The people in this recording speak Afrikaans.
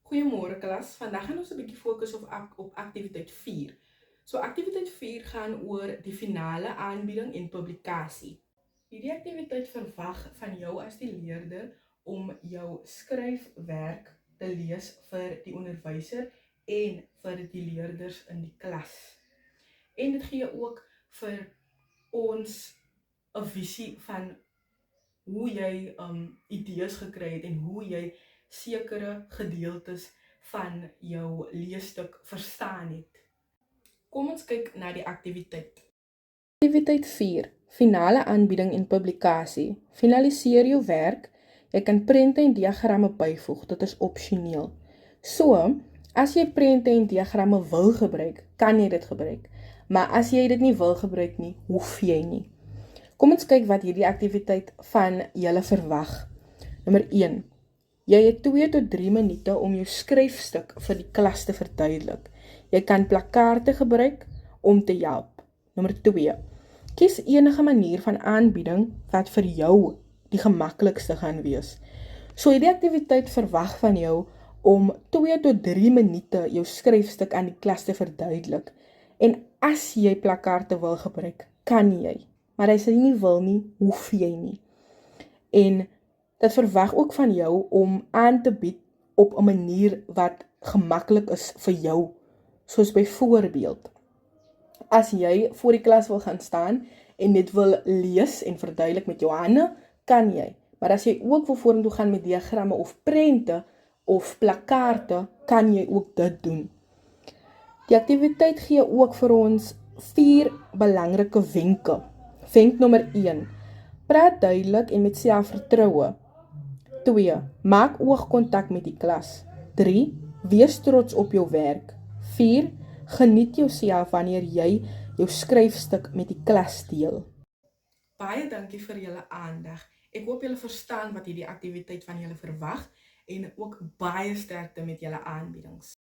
Goeiemôre klas. Vandag gaan ons 'n bietjie fokus op aktiwiteit 4. So aktiwiteit 4 gaan oor die finale aanbieding en publikasie. Hierdie aktiwiteit verwag van jou as die leerder om jou skryfwerk te lees vir die onderwyser en vir die leerders in die klas. En dit gee ook vir ons 'n visie van hoe jy idees gekry het en hoe jy sekere gedeeltes van jou leesstuk verstaan het. Kom ons kyk na die aktiwiteit. Aktiwiteit 4. Finale aanbieding en publikasie. Finaliseer jou werk. Jy kan prente en diagramme byvoeg, dit is opsioneel. So, as jy prente en diagramme wil gebruik, kan jy dit gebruik. Maar as jy dit nie wil gebruik nie, hoef jy nie. Kom ons kyk wat hierdie aktiwiteit van julle verwag. Nommer 1. Jy het 2 tot 3 minute om jou skryfstuk vir die klas te verduidelik. Jy kan plakkaarte gebruik om te help. Nommer 2. Kies enige manier van aanbieding wat vir jou die gemaklikste gaan wees. So hierdie aktiwiteit verwag van jou om 2 tot 3 minute jou skryfstuk aan die klas te verduidelik. En as jy plakkaarte wil gebruik, kan jy. Maar as jy nie wil nie, hoef jy nie. En dit verwag ook van jou om aan te bied op 'n manier wat gemaklik is vir jou. Soos byvoorbeeld, as jy voor die klas wil gaan staan en dit wil lees en verduidelik met jou hande, kan jy. Maar as jy ook wil vorentoe gaan met diagramme of prente of plakkaarte, kan jy ook dit doen. Die aktiwiteit gee ook vir ons 4 belangrike wenke. Wenk nommer 1. Praat duidelik en met selfvertroue. 2. Maak oogkontak met die klas. 3. Wees trots op jou werk. 4. Geniet jouself wanneer jy jou skryfstuk met die klas deel. Baie dankie vir julle aandag. Ek hoop julle verstaan wat hierdie aktiwiteit van julle verwag en ook baie sterkte met julle aanbiedings.